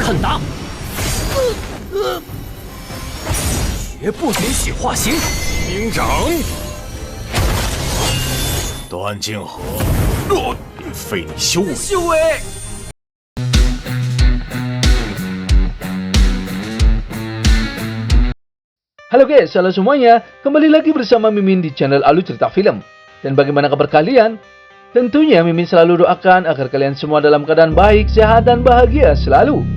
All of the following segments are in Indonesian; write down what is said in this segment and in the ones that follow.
很大。绝不允许化形！兵长，段静和，非你修为。修为。Halo guys, halo semuanya. Kembali lagi bersama Mimin di channel Alu Cerita Film. Dan bagaimana kabar kalian? Tentunya Mimin selalu doakan agar kalian semua dalam keadaan baik, sehat, dan bahagia selalu.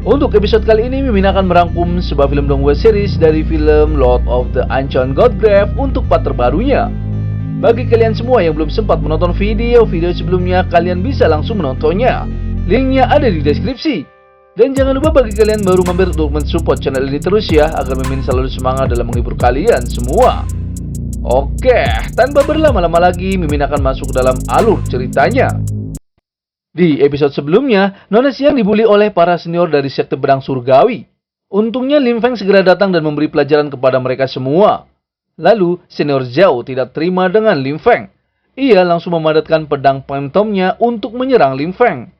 Untuk episode kali ini, Mimin akan merangkum sebuah film dongeng series dari film Lord of the Ancient Godgrave untuk part terbarunya. Bagi kalian semua yang belum sempat menonton video sebelumnya, kalian bisa langsung menontonnya. Linknya ada di deskripsi. Dan jangan lupa bagi kalian baru mampir untuk mensupport channel ini terus ya, agar Mimin selalu semangat dalam menghibur kalian semua. Oke, tanpa berlama-lama lagi, Mimin akan masuk ke dalam alur ceritanya. Di episode sebelumnya, Nona Xiang dibully oleh para senior dari sekte pedang surgawi. Untungnya Lim Feng segera datang dan memberi pelajaran kepada mereka semua. Lalu, senior Zhao tidak terima dengan Lim Feng. Ia langsung memadatkan pedang phantomnya untuk menyerang Lim Feng.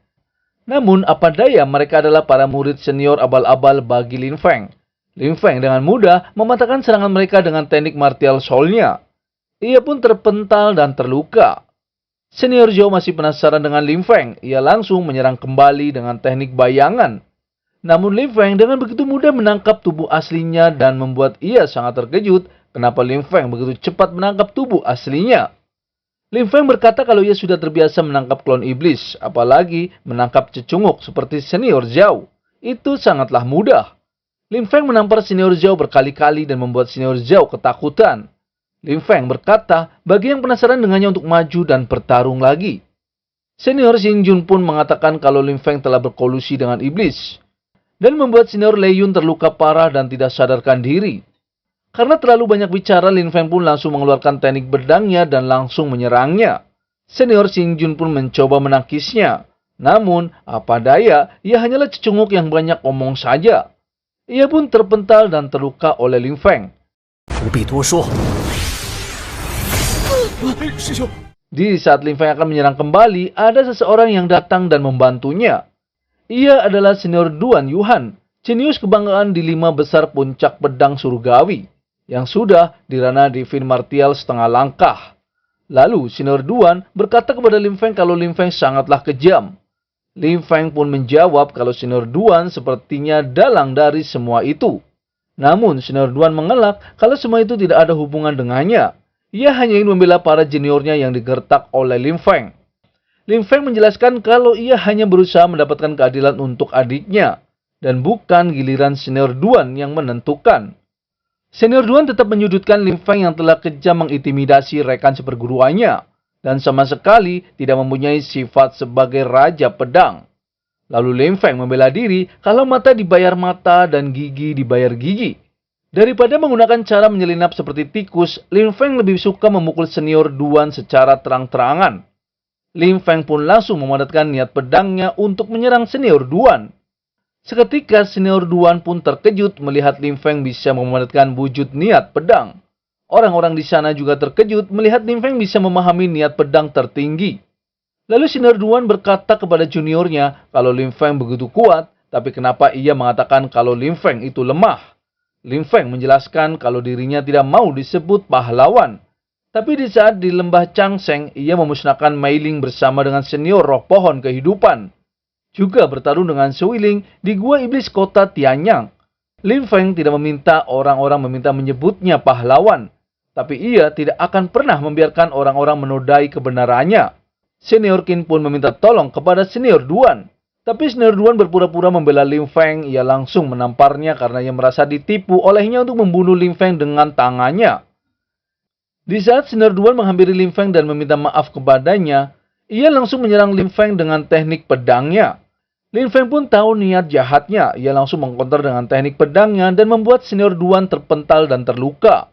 Namun, apa daya mereka adalah para murid senior abal-abal bagi Lim Feng. Lim Feng dengan mudah mematahkan serangan mereka dengan teknik martial soul-nya. Ia pun terpental dan terluka. Senior Zhao masih penasaran dengan Lim Feng. Ia langsung menyerang kembali dengan teknik bayangan. Namun Lim Feng dengan begitu mudah menangkap tubuh aslinya dan membuat ia sangat terkejut kenapa Lim Feng begitu cepat menangkap tubuh aslinya. Lim Feng berkata kalau ia sudah terbiasa menangkap klon iblis, apalagi menangkap cecunguk seperti senior Zhao. Itu sangatlah mudah. Lim Feng menampar senior Zhao berkali-kali dan membuat senior Zhao ketakutan. Lim Feng berkata bagi yang penasaran dengannya untuk maju dan bertarung lagi. Senior Xing Jun pun mengatakan kalau Lim Feng telah berkolusi dengan iblis. Dan membuat senior Lei Yun terluka parah dan tidak sadarkan diri. Karena terlalu banyak bicara, Lim Feng pun langsung mengeluarkan teknik pedangnya dan langsung menyerangnya. Senior Xing Jun pun mencoba menangkisnya. Namun, apa daya, ia hanyalah cecunguk yang banyak omong saja. Ia pun terpental dan terluka oleh Lim Feng. Di saat Lim Feng akan menyerang kembali, ada seseorang yang datang dan membantunya. Ia adalah senior Duan Yuhan, jenius kebanggaan di 5 besar puncak pedang surgawi, yang sudah dirana Divine Martial setengah langkah. Lalu senior Duan berkata kepada Lim Feng kalau Lim Feng sangatlah kejam. Lim Feng pun menjawab kalau senior Duan sepertinya dalang dari semua itu. Namun senior Duan mengelak kalau semua itu tidak ada hubungan dengannya. Ia hanya ingin membela para juniornya yang digertak oleh Lim Feng. Lim Feng menjelaskan kalau ia hanya berusaha mendapatkan keadilan untuk adiknya. Dan bukan giliran senior Duan yang menentukan. Senior Duan tetap menyudutkan Lim Feng yang telah kejam mengintimidasi rekan seperguruannya. Dan sama sekali tidak mempunyai sifat sebagai raja pedang. Lalu Lim Feng membela diri kalau mata dibayar mata dan gigi dibayar gigi. Daripada menggunakan cara menyelinap seperti tikus, Lim Feng lebih suka memukul senior Duan secara terang-terangan. Lim Feng pun langsung memadatkan niat pedangnya untuk menyerang senior Duan. Seketika senior Duan pun terkejut melihat Lim Feng bisa memadatkan wujud niat pedang. Orang-orang di sana juga terkejut melihat Lim Feng bisa memahami niat pedang tertinggi. Lalu senior Duan berkata kepada juniornya kalau Lim Feng begitu kuat, tapi kenapa ia mengatakan kalau Lim Feng itu lemah? Lim Feng menjelaskan kalau dirinya tidak mau disebut pahlawan. Tapi di saat di lembah Changseng, ia memusnahkan Mei Ling bersama dengan senior roh pohon kehidupan. Juga bertarung dengan Sui Ling di gua iblis kota Tianyang. Lim Feng tidak meminta orang-orang menyebutnya pahlawan. Tapi ia tidak akan pernah membiarkan orang-orang menodai kebenarannya. Senior Qin pun meminta tolong kepada senior Duan. Tapi senior Duan berpura-pura membela Lim Feng. Ia langsung menamparnya karena ia merasa ditipu olehnya untuk membunuh Lim Feng dengan tangannya. Di saat senior Duan menghampiri Lim Feng dan meminta maaf kepadanya, ia langsung menyerang Lim Feng dengan teknik pedangnya. Lim Feng pun tahu niat jahatnya. Ia langsung mengkonter dengan teknik pedangnya dan membuat senior Duan terpental dan terluka.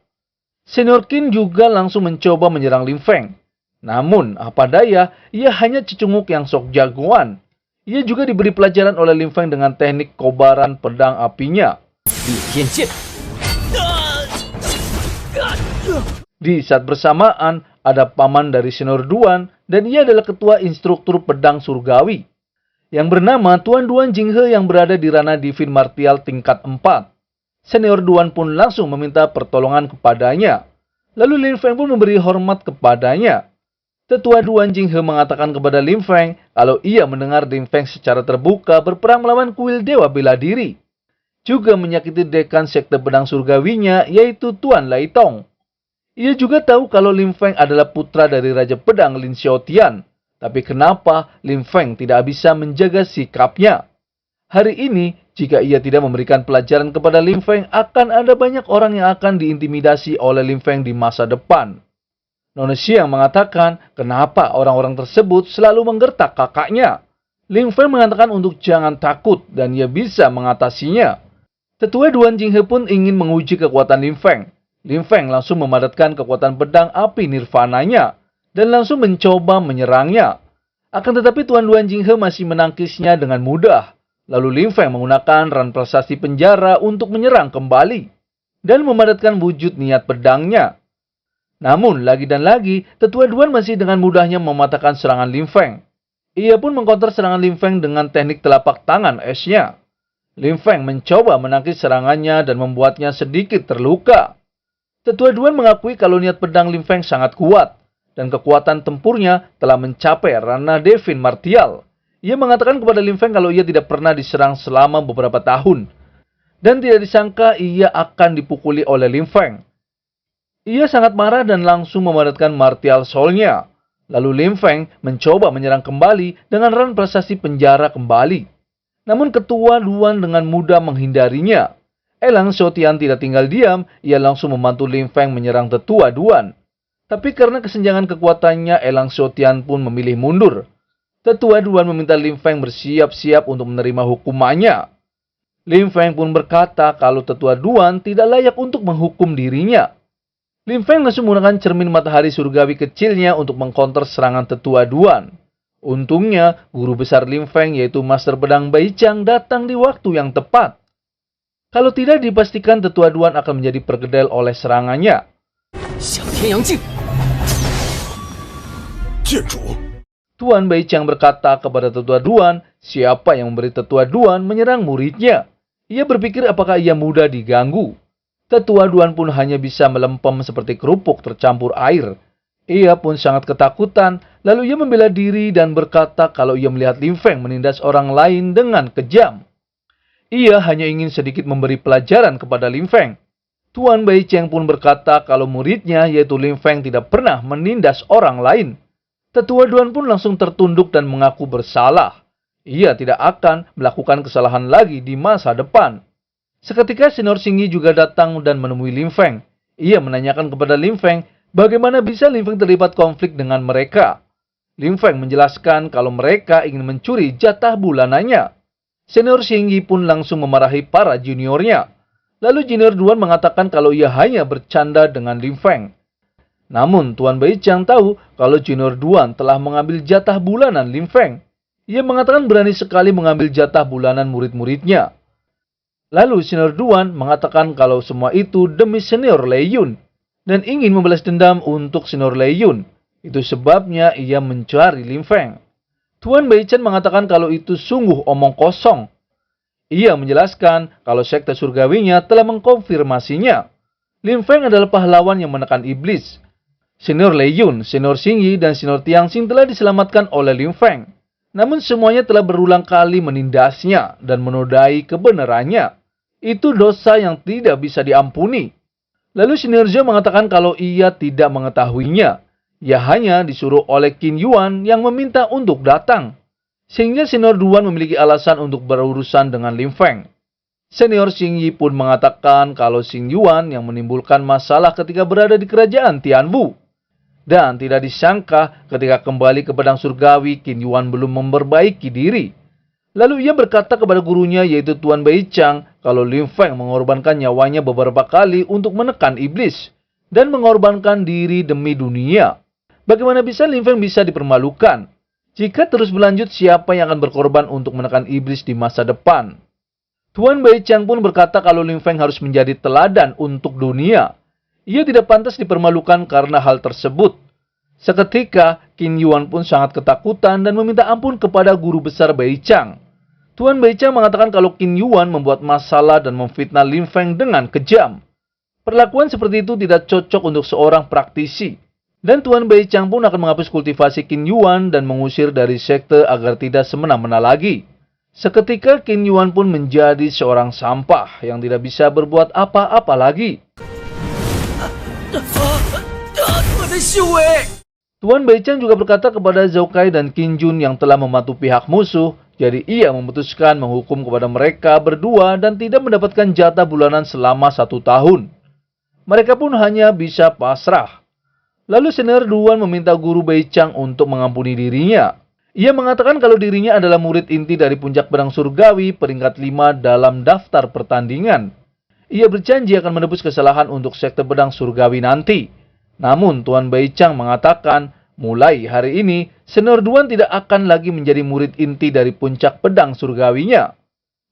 Senior Qin juga langsung mencoba menyerang Lim Feng. Namun, apa daya, ia hanya cecunguk yang sok jagoan. Ia juga diberi pelajaran oleh Lim Feng dengan teknik kobaran pedang apinya. Di saat bersamaan, ada paman dari senior Duan dan ia adalah ketua instruktur pedang surgawi. yang bernama Tuan Duan Jinghe yang berada di ranah divin martial tingkat 4. Senior Duan pun langsung meminta pertolongan kepadanya. Lalu Lin Feng pun memberi hormat kepadanya. Tetua Duan Jinghe mengatakan kepada Lin Feng kalau ia mendengar Lin Feng secara terbuka berperang melawan kuil dewa bela diri. Juga menyakiti dekan sekte pedang surgawinya yaitu Tuan Lai Tong. Ia juga tahu kalau Lin Feng adalah putra dari Raja Pedang Lin Xiaotian. Tapi kenapa Lin Feng tidak bisa menjaga sikapnya? Hari ini, jika ia tidak memberikan pelajaran kepada Lin Feng, akan ada banyak orang yang akan diintimidasi oleh Lin Feng di masa depan. Nona Xiang mengatakan, kenapa orang-orang tersebut selalu menggertak kakaknya. Lin Feng mengatakan untuk jangan takut dan ia bisa mengatasinya. Tetua Duan Jinghe pun ingin menguji kekuatan Lin Feng. Lin Feng langsung memadatkan kekuatan pedang api nirvananya dan langsung mencoba menyerangnya. Akan tetapi Tuan Duan Jinghe masih menangkisnya dengan mudah. Lalu Lin Feng menggunakan ran prasasti penjara untuk menyerang kembali dan memadatkan wujud niat pedangnya. Namun, lagi dan lagi, Tetua Duan masih dengan mudahnya mematahkan serangan Lin Feng. Ia pun mengkonter serangan Lin Feng dengan teknik telapak tangan esnya. Lin Feng mencoba menangkis serangannya dan membuatnya sedikit terluka. Tetua Duan mengakui kalau niat pedang Lin Feng sangat kuat, dan kekuatan tempurnya telah mencapai ranah divin martial. Ia mengatakan kepada Lin Feng kalau ia tidak pernah diserang selama beberapa tahun, dan tidak disangka ia akan dipukuli oleh Lin Feng. Ia sangat marah dan langsung memadatkan martial soul-nya. Lalu Lin Feng mencoba menyerang kembali dengan ran prasasti penjara kembali. Namun Ketua Duan dengan mudah menghindarinya. Elang Xiaotian tidak tinggal diam, ia langsung membantu Lin Feng menyerang Tetua Duan. Tapi karena kesenjangan kekuatannya, Elang Xiaotian pun memilih mundur. Tetua Duan meminta Lin Feng bersiap-siap untuk menerima hukumannya. Lin Feng pun berkata kalau Tetua Duan tidak layak untuk menghukum dirinya. Lin Feng langsung menggunakan cermin matahari surgawi kecilnya untuk mengkonter serangan Tetua Duan. Untungnya, guru besar Lin Feng yaitu Master Pedang Bai Chang datang di waktu yang tepat. Kalau tidak, dipastikan Tetua Duan akan menjadi perkedel oleh serangannya. Xiang Tianyang Jing. Tuan Bai Chang berkata kepada Tetua Duan, siapa yang memberi Tetua Duan menyerang muridnya. Ia berpikir apakah ia mudah diganggu. Tetua Duan pun hanya bisa melempem seperti kerupuk tercampur air. Ia pun sangat ketakutan, lalu ia membela diri dan berkata kalau ia melihat Lin Feng menindas orang lain dengan kejam. Ia hanya ingin sedikit memberi pelajaran kepada Lin Feng. Tuan Bai Cheng pun berkata kalau muridnya yaitu Lin Feng tidak pernah menindas orang lain. Tetua Duan pun langsung tertunduk dan mengaku bersalah. Ia tidak akan melakukan kesalahan lagi di masa depan. Seketika Senior Xingyi juga datang dan menemui Lin Feng. Ia menanyakan kepada Lin Feng bagaimana bisa Lin Feng terlibat konflik dengan mereka. Lin Feng menjelaskan kalau mereka ingin mencuri jatah bulanannya. Senior Xingyi pun langsung memarahi para juniornya. Lalu junior Duan mengatakan kalau ia hanya bercanda dengan Lin Feng. Namun Tuan Bai Chang tahu kalau junior Duan telah mengambil jatah bulanan Lin Feng. Ia mengatakan berani sekali mengambil jatah bulanan murid-muridnya. Lalu Senior Duan mengatakan kalau semua itu demi Senior Lei Yun dan ingin membalas dendam untuk Senior Lei Yun. Itu sebabnya ia mencari Lin Feng. Tuan Bai Chen mengatakan kalau itu sungguh omong kosong. Ia menjelaskan kalau sekte surgawinya telah mengkonfirmasinya. Lin Feng adalah pahlawan yang menekan iblis. Senior Lei Yun, Senior Xingyi, dan Senior Tianxing telah diselamatkan oleh Lin Feng. Namun semuanya telah berulang kali menindasnya dan menodai kebenarannya. Itu dosa yang tidak bisa diampuni. Lalu Senior Zhao mengatakan kalau ia tidak mengetahuinya. Ia hanya disuruh oleh Qin Yuan yang meminta untuk datang. Sehingga Senior Duan memiliki alasan untuk berurusan dengan Lin Feng. Senior Xingyi pun mengatakan kalau Xing Yuan yang menimbulkan masalah ketika berada di kerajaan Tianwu. Dan tidak disangka ketika kembali ke pedang surgawi, Qin Yuan belum memperbaiki diri. Lalu ia berkata kepada gurunya yaitu Tuan Bai Chang kalau Lin Feng mengorbankan nyawanya beberapa kali untuk menekan iblis dan mengorbankan diri demi dunia. Bagaimana bisa Lin Feng bisa dipermalukan? Jika terus berlanjut, siapa yang akan berkorban untuk menekan iblis di masa depan? Tuan Bai Chang pun berkata kalau Lin Feng harus menjadi teladan untuk dunia. Ia tidak pantas dipermalukan karena hal tersebut. Seketika, Qin Yuan pun sangat ketakutan dan meminta ampun kepada guru besar Bai Chang. Tuan Bai Chang mengatakan kalau Qin Yuan membuat masalah dan memfitnah Lin Feng dengan kejam. Perlakuan seperti itu tidak cocok untuk seorang praktisi. Dan Tuan Bai Chang pun akan menghapus kultivasi Qin Yuan dan mengusir dari sekte agar tidak semena-mena lagi. Seketika Qin Yuan pun menjadi seorang sampah yang tidak bisa berbuat apa-apa lagi. Tuan Bai Chang juga berkata kepada Zhao Kai dan Qin Jun yang telah membantu pihak musuh, jadi ia memutuskan menghukum kepada mereka berdua dan tidak mendapatkan jatah bulanan selama 1 tahun. Mereka pun hanya bisa pasrah. Lalu senior Duan meminta guru Bai Chang untuk mengampuni dirinya. Ia mengatakan kalau dirinya adalah murid inti dari Puncak Pedang Surgawi peringkat 5 dalam daftar pertandingan. Ia berjanji akan menebus kesalahan untuk sekte pedang surgawi nanti. Namun Tuan Bai Chang mengatakan, mulai hari ini, senior Duan tidak akan lagi menjadi murid inti dari Puncak Pedang Surgawinya.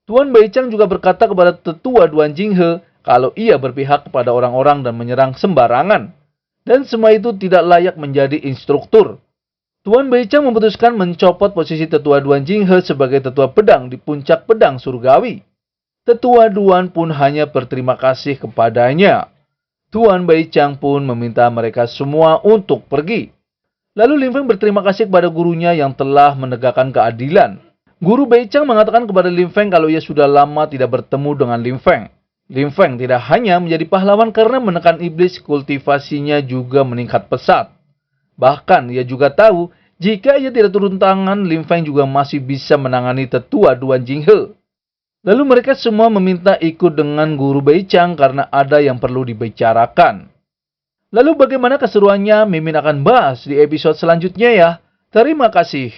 Tuan Bai Chang juga berkata kepada tetua Duan Jinghe kalau ia berpihak kepada orang-orang dan menyerang sembarangan. Dan semua itu tidak layak menjadi instruktur. Tuan Bai Chang memutuskan mencopot posisi tetua Duan Jinghe sebagai tetua pedang di Puncak Pedang Surgawi. Tetua Duan pun hanya berterima kasih kepadanya. Tuan Bai Chang pun meminta mereka semua untuk pergi. Lalu Lin Feng berterima kasih kepada gurunya yang telah menegakkan keadilan. Guru Bai Chang mengatakan kepada Lin Feng kalau ia sudah lama tidak bertemu dengan Lin Feng. Lin Feng tidak hanya menjadi pahlawan karena menekan iblis, kultivasinya juga meningkat pesat. Bahkan ia juga tahu jika ia tidak turun tangan, Lin Feng juga masih bisa menangani tetua Duan Jinghe. Lalu mereka semua meminta ikut dengan guru Bai Chang karena ada yang perlu dibicarakan. Lalu bagaimana keseruannya, Mimin akan bahas di episode selanjutnya ya. Terima kasih.